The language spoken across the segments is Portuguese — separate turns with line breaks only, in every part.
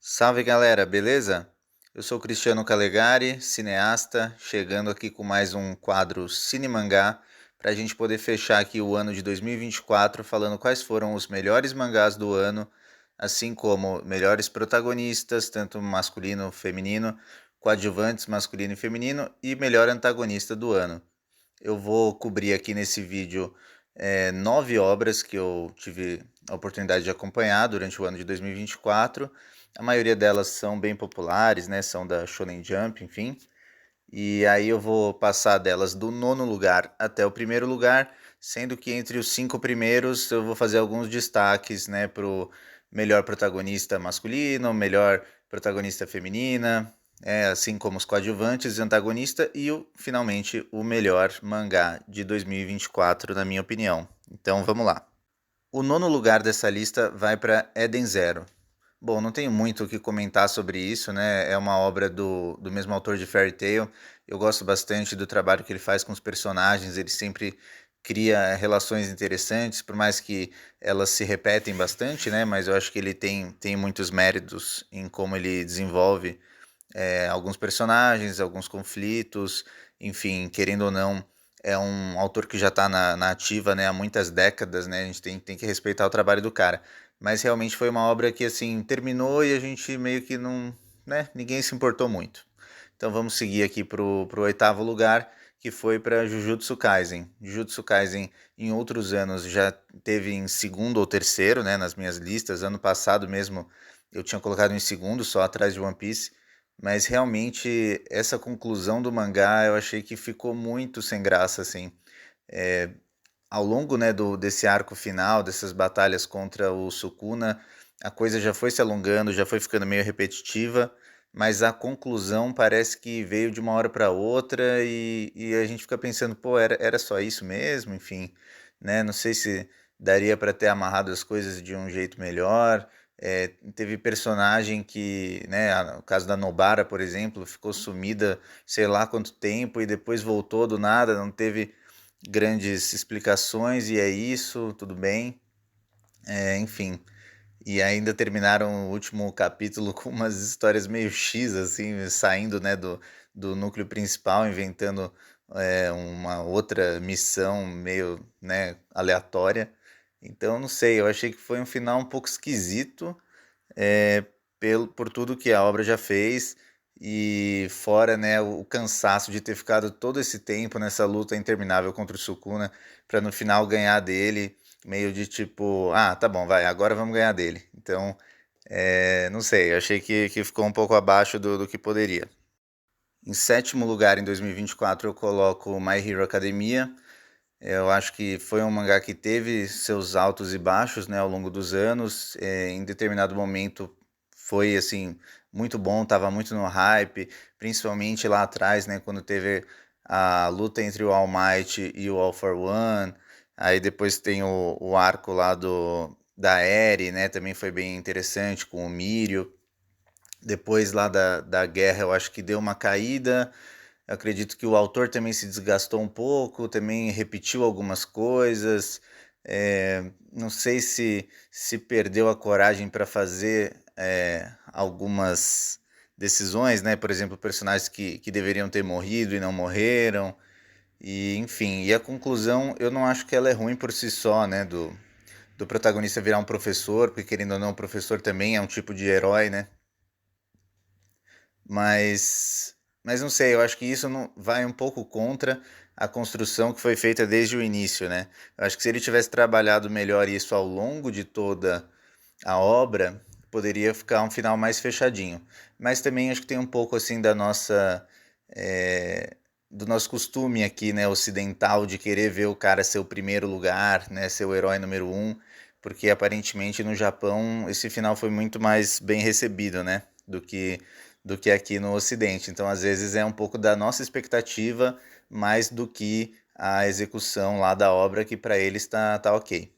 Salve galera, beleza? Eu sou Cristiano Calegari, cineasta, chegando aqui com mais um quadro Cine Mangá, para a gente poder fechar aqui o ano de 2024 falando quais foram os melhores mangás do ano, assim como melhores protagonistas, tanto masculino, feminino, coadjuvantes masculino e feminino, e melhor antagonista do ano. Eu vou cobrir aqui nesse vídeo 9 obras que eu tive a oportunidade de acompanhar durante o ano de 2024. A maioria delas são bem populares, né? São da Shonen Jump, enfim. E aí eu vou passar delas do nono lugar até o primeiro lugar, sendo que entre os 5 primeiros eu vou fazer alguns destaques, né, pro melhor protagonista masculino, melhor protagonista feminina, assim como os coadjuvantes e antagonista e finalmente o melhor mangá de 2024, na minha opinião. Então vamos lá. O nono lugar dessa lista vai para Eden Zero. Bom, não tenho muito o que comentar sobre isso, né? É uma obra do mesmo autor de Fairy Tail. Eu gosto bastante do trabalho que ele faz com os personagens, ele sempre cria relações interessantes, por mais que elas se repetem bastante, né? Mas eu acho que ele tem muitos méritos em como ele desenvolve alguns personagens, alguns conflitos, enfim, querendo ou não, é um autor que já está na ativa, né, há muitas décadas, né, a gente tem que respeitar o trabalho do cara. Mas realmente foi uma obra que, assim, terminou e a gente meio que não, né, ninguém se importou muito. Então vamos seguir aqui pro oitavo lugar, que foi para Jujutsu Kaisen. Jujutsu Kaisen em outros anos já teve em segundo ou terceiro, né, nas minhas listas. Ano passado mesmo eu tinha colocado em segundo, só atrás de One Piece. Mas realmente essa conclusão do mangá eu achei que ficou muito sem graça, assim. É, Ao longo, né, desse arco final, dessas batalhas contra o Sukuna, a coisa já foi se alongando, já foi ficando meio repetitiva, mas a conclusão parece que veio de uma hora para outra e a gente fica pensando, pô, era só isso mesmo? Enfim, né? Não sei se daria para ter amarrado as coisas de um jeito melhor. Teve personagem que, né, o caso da Nobara, por exemplo, ficou sumida sei lá quanto tempo e depois voltou do nada, não teve grandes explicações e é isso, tudo bem. Enfim. E ainda terminaram o último capítulo com umas histórias meio X, assim, saindo, né, do núcleo principal, inventando uma outra missão meio, né, aleatória. Então, não sei, eu achei que foi um final um pouco esquisito, é, por tudo que a obra já fez e fora, né, o cansaço de ter ficado todo esse tempo nessa luta interminável contra o Sukuna para no final ganhar dele, meio de tipo, ah, tá bom, vai, agora vamos ganhar dele. Então, não sei, eu achei que ficou um pouco abaixo do que poderia. Em sétimo lugar, em 2024, eu coloco My Hero Academia. Eu acho que foi um mangá que teve seus altos e baixos, né, ao longo dos anos. Em determinado momento foi assim muito bom, estava muito no hype, principalmente lá atrás, né, quando teve a luta entre o All Might e o All for One. Aí depois tem o arco lá da Eri, né, também foi bem interessante com o Mirio. Depois lá da guerra, eu acho que deu uma caída. Eu acredito que o autor também se desgastou um pouco, também repetiu algumas coisas. Não sei se perdeu a coragem para fazer algumas decisões, né? Por exemplo, personagens que deveriam ter morrido e não morreram. E, enfim, e a conclusão, eu não acho que ela é ruim por si só, né? Do protagonista virar um professor, porque querendo ou não, o professor também é um tipo de herói, né? Mas não sei, eu acho que isso não vai um pouco contra a construção que foi feita desde o início, né? Eu acho que se ele tivesse trabalhado melhor isso ao longo de toda a obra, poderia ficar um final mais fechadinho. Mas também acho que tem um pouco assim da nossa do nosso costume aqui, né, ocidental, de querer ver o cara ser o primeiro lugar, né, ser o herói número um, porque aparentemente no Japão esse final foi muito mais bem recebido, né, do que aqui no Ocidente. Então, às vezes é um pouco da nossa expectativa mais do que a execução lá da obra, que para eles tá ok.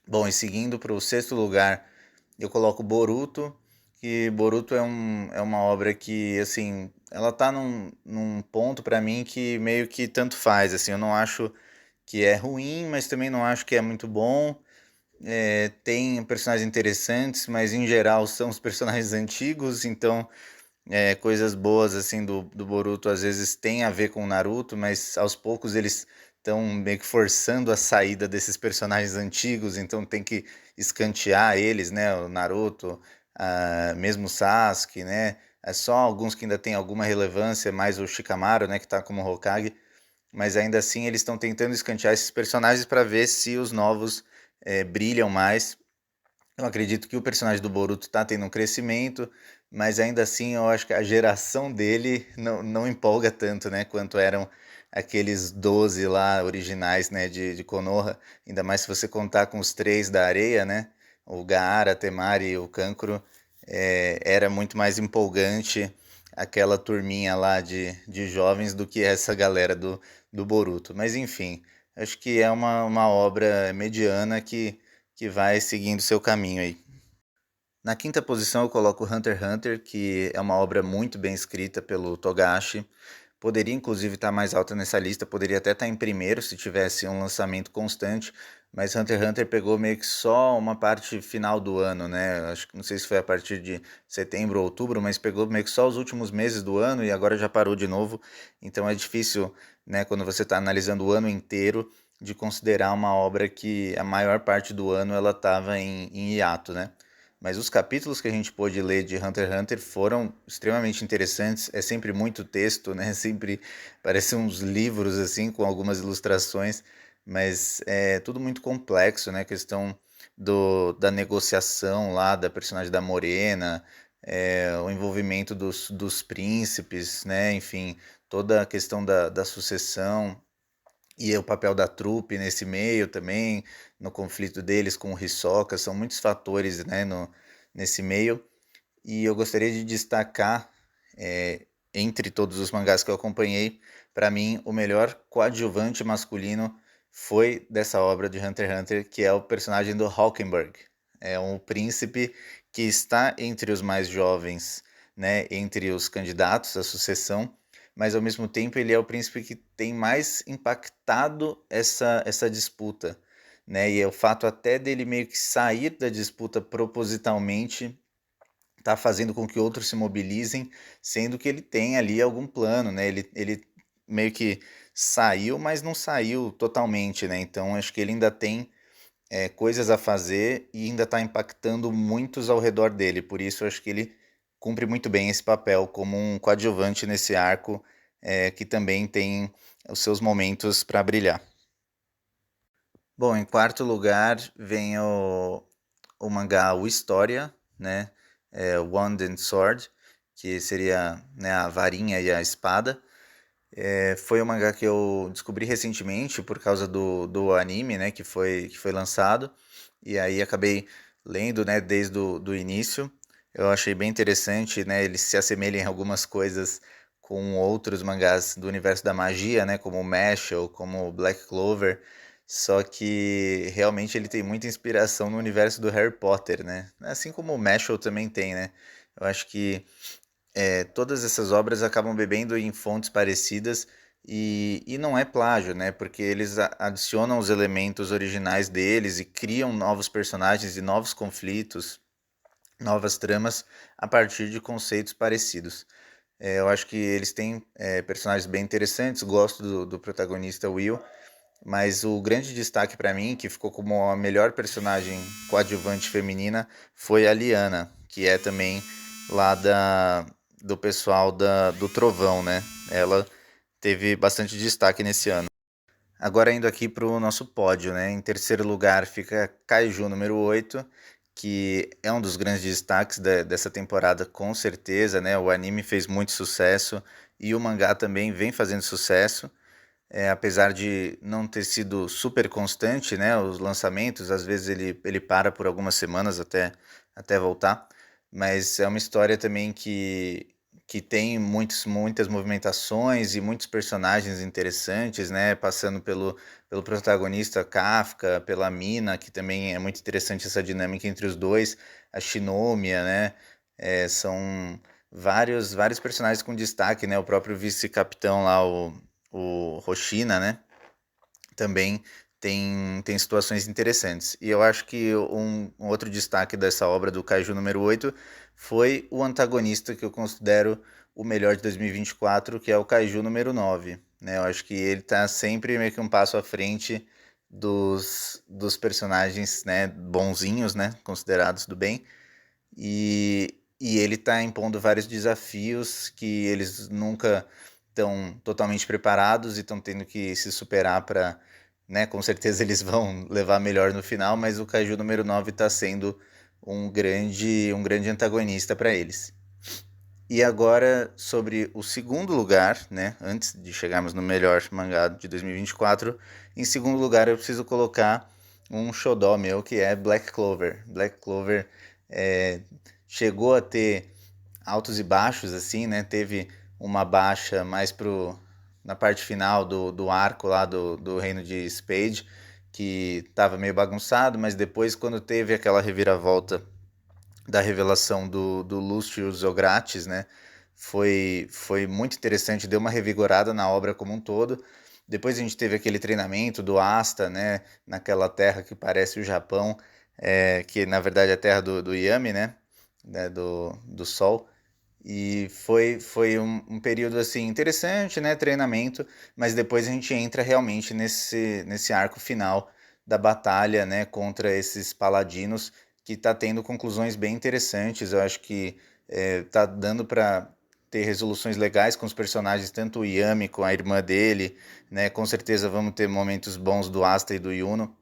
Bom, e seguindo para o sexto lugar, eu coloco Boruto, que Boruto é uma obra que, assim, ela tá num ponto para mim que meio que tanto faz, assim, eu não acho que é ruim, mas também não acho que é muito bom. tem personagens interessantes, mas em geral são os personagens antigos, então coisas boas assim do Boruto às vezes tem a ver com o Naruto, mas aos poucos eles estão meio que forçando a saída desses personagens antigos, então tem que escantear eles, né? O Naruto, mesmo o Sasuke, né? É só alguns que ainda têm alguma relevância, mais o Shikamaru, né, que tá como Hokage, mas ainda assim eles estão tentando escantear esses personagens para ver se os novos brilham mais. Eu acredito que o personagem do Boruto tá tendo um crescimento, mas ainda assim eu acho que a geração dele não empolga tanto, né? Quanto eram aqueles 12 lá originais, né? De Konoha. Ainda mais se você contar com os três da areia, né? O Gaara, Temari e o Kankuro. Era muito mais empolgante aquela turminha lá de jovens do que essa galera do Boruto. Mas enfim, acho que é uma obra mediana que vai seguindo seu caminho aí. Na quinta posição eu coloco Hunter x Hunter, que é uma obra muito bem escrita pelo Togashi. Poderia inclusive estar mais alta nessa lista, poderia até estar em primeiro se tivesse um lançamento constante, mas Hunter x Hunter pegou meio que só uma parte final do ano, né? Acho que não sei se foi a partir de setembro ou outubro, mas pegou meio que só os últimos meses do ano e agora já parou de novo. Então é difícil, né, quando você está analisando o ano inteiro, de considerar uma obra que a maior parte do ano ela estava em hiato, né? Mas os capítulos que a gente pôde ler de Hunter x Hunter foram extremamente interessantes. É sempre muito texto, né? Sempre parecem uns livros assim com algumas ilustrações, mas é tudo muito complexo, né? A questão da negociação lá da personagem da Morena, o envolvimento dos príncipes, né? Enfim, toda a questão da sucessão e o papel da trupe nesse meio também, no conflito deles com o Hisoka, são muitos fatores, né, nesse meio. E eu gostaria de destacar, entre todos os mangás que eu acompanhei, para mim o melhor coadjuvante masculino foi dessa obra de Hunter x Hunter, que é o personagem do Hawkenberg. É um príncipe que está entre os mais jovens, né, entre os candidatos à sucessão, mas ao mesmo tempo ele é o príncipe que tem mais impactado essa disputa, né? E é o fato até dele meio que sair da disputa propositalmente tá fazendo com que outros se mobilizem, sendo que ele tem ali algum plano, né? Ele meio que saiu, mas não saiu totalmente, né? Então acho que ele ainda tem coisas a fazer e ainda está impactando muitos ao redor dele. Por isso acho que ele cumpre muito bem esse papel como um coadjuvante nesse arco, que também tem os seus momentos para brilhar. Bom, em quarto lugar vem o mangá O História, né? Wand and Sword, que seria, né, a varinha e a espada. Foi um mangá que eu descobri recentemente por causa do anime, né, que foi lançado. E aí acabei lendo, né, desde do início. Eu achei bem interessante, né, ele se assemelha em algumas coisas com outros mangás do universo da magia, né, como o Mashle, como o Black Clover. Só que realmente ele tem muita inspiração no universo do Harry Potter, né? Assim como o Mashle também tem, né? Eu acho que todas essas obras acabam bebendo em fontes parecidas e não é plágio, né? Porque eles adicionam os elementos originais deles e criam novos personagens e novos conflitos, novas tramas a partir de conceitos parecidos. Eu acho que eles têm personagens bem interessantes, gosto do protagonista Will, mas o grande destaque para mim, que ficou como a melhor personagem coadjuvante feminina, foi a Liana, que é também lá do pessoal do Trovão, né? Ela teve bastante destaque nesse ano. Agora indo aqui para o nosso pódio, né? Em terceiro lugar fica Kaiju número 8, que é um dos grandes destaques dessa temporada, com certeza, né? O anime fez muito sucesso e o mangá também vem fazendo sucesso. Apesar de não ter sido super constante, né, os lançamentos, às vezes ele para por algumas semanas até voltar, mas é uma história também que tem muitas movimentações e muitos personagens interessantes, né, passando pelo protagonista Kafka, pela Mina, que também é muito interessante essa dinâmica entre os dois, a Shinomiya, né, são vários personagens com destaque, né, o próprio vice-capitão lá, o Roshina, né? Também tem situações interessantes. E eu acho que um outro destaque dessa obra do Kaiju número 8 foi o antagonista que eu considero o melhor de 2024, que é o Kaiju número 9. Né? Eu acho que ele tá sempre meio que um passo à frente dos personagens, né, bonzinhos, né, considerados do bem, e ele está impondo vários desafios que eles nunca estão totalmente preparados e estão tendo que se superar para, né, com certeza eles vão levar melhor no final, mas o Kaiju número 9 está sendo um grande antagonista para eles. E agora, sobre o segundo lugar, né, antes de chegarmos no melhor mangá de 2024, em segundo lugar eu preciso colocar um xodó meu, que é Black Clover. Black Clover é, chegou a ter altos e baixos, assim, né, teve uma baixa mais na parte final do arco lá do Reino de Spade, que estava meio bagunçado, mas depois, quando teve aquela reviravolta da revelação do Lucius Zogratis, né? Foi muito interessante, deu uma revigorada na obra como um todo. Depois a gente teve aquele treinamento do Asta, né? Naquela terra que parece o Japão, que na verdade é a terra do Yami, né? Do Sol. E foi um período assim interessante, né? Treinamento, mas depois a gente entra realmente nesse arco final da batalha, né? Contra esses paladinos, que está tendo conclusões bem interessantes. Eu acho que tá dando para ter resoluções legais com os personagens, tanto o Yami com a irmã dele, né? Com certeza vamos ter momentos bons do Asta e do Yuno,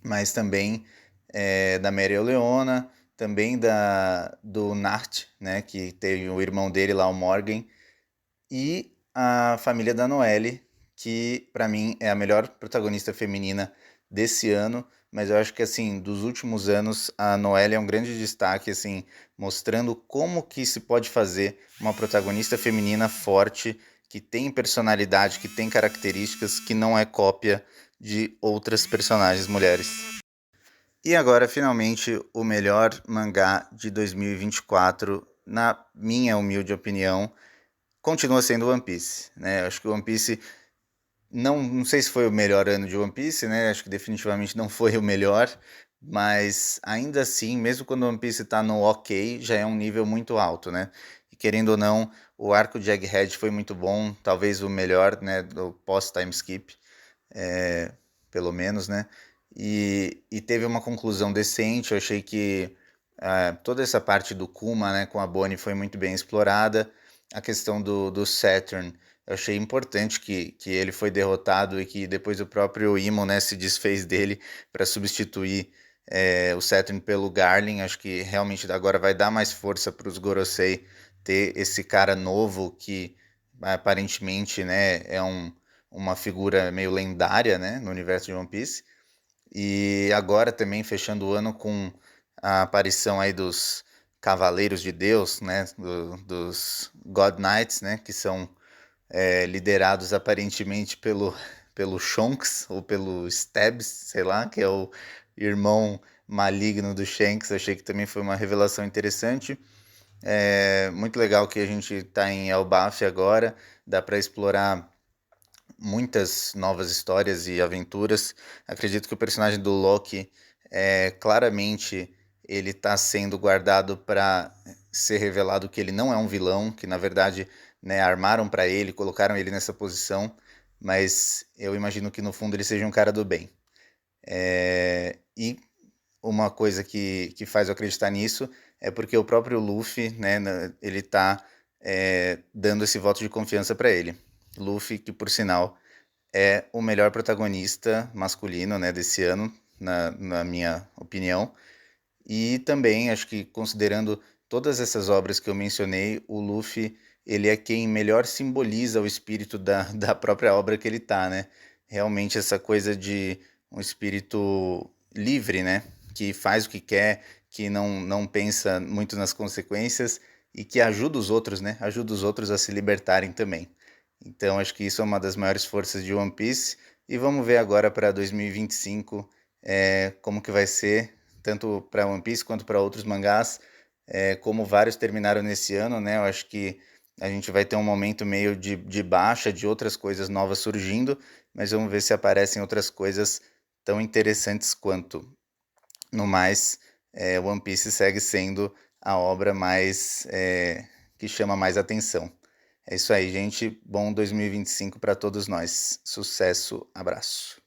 mas também da Mereoleona, também do Nart, né, que tem o irmão dele lá, o Morgan, e a família da Noelle, que para mim é a melhor protagonista feminina desse ano, mas eu acho que assim, dos últimos anos, a Noelle é um grande destaque, assim, mostrando como que se pode fazer uma protagonista feminina forte, que tem personalidade, que tem características, que não é cópia de outras personagens mulheres. E agora, finalmente, o melhor mangá de 2024, na minha humilde opinião, continua sendo One Piece, né? Acho que o One Piece, não sei se foi o melhor ano de One Piece, né? Acho que definitivamente não foi o melhor, mas ainda assim, mesmo quando o One Piece tá no ok, já é um nível muito alto, né? E querendo ou não, o arco de Egghead foi muito bom, talvez o melhor, né, do pós-time skip, é, pelo menos, né? E teve uma conclusão decente. Eu achei que toda essa parte do Kuma, né, com a Bonnie foi muito bem explorada. A questão do Saturn, eu achei importante que ele foi derrotado e que depois o próprio Imo, né, se desfez dele para substituir o Saturn pelo Garlin. Acho que realmente agora vai dar mais força para os Gorosei ter esse cara novo que aparentemente, né, é uma figura meio lendária, né, no universo de One Piece. E agora também fechando o ano com a aparição aí dos Cavaleiros de Deus, né, dos God Knights, né, que são liderados aparentemente pelo Shonks ou pelo Stabs, sei lá, que é o irmão maligno do Shanks. Achei que também foi uma revelação interessante. Muito legal que a gente está em Elbaf agora, dá para explorar muitas novas histórias e aventuras. Acredito que o personagem do Loki claramente ele está sendo guardado para ser revelado que ele não é um vilão, que na verdade, né, armaram para ele, colocaram ele nessa posição, mas eu imagino que no fundo ele seja um cara do bem. E uma coisa que faz eu acreditar nisso é porque o próprio Luffy, né, ele está dando esse voto de confiança para ele. Luffy, que por sinal é o melhor protagonista masculino, né, desse ano, na minha opinião. E também acho que, considerando todas essas obras que eu mencionei, o Luffy ele é quem melhor simboliza o espírito da própria obra que ele tá, né? Realmente essa coisa de um espírito livre, né? Que faz o que quer, que não pensa muito nas consequências e que ajuda os outros, né? Ajuda os outros a se libertarem também. Então acho que isso é uma das maiores forças de One Piece. E vamos ver agora para 2025 como que vai ser, tanto para One Piece quanto para outros mangás. Como vários terminaram nesse ano, né? Eu acho que a gente vai ter um momento meio de baixa, de outras coisas novas surgindo, mas vamos ver se aparecem outras coisas tão interessantes quanto. No mais, One Piece segue sendo a obra mais que chama mais atenção. É isso aí, gente. Bom 2025 para todos nós. Sucesso, abraço.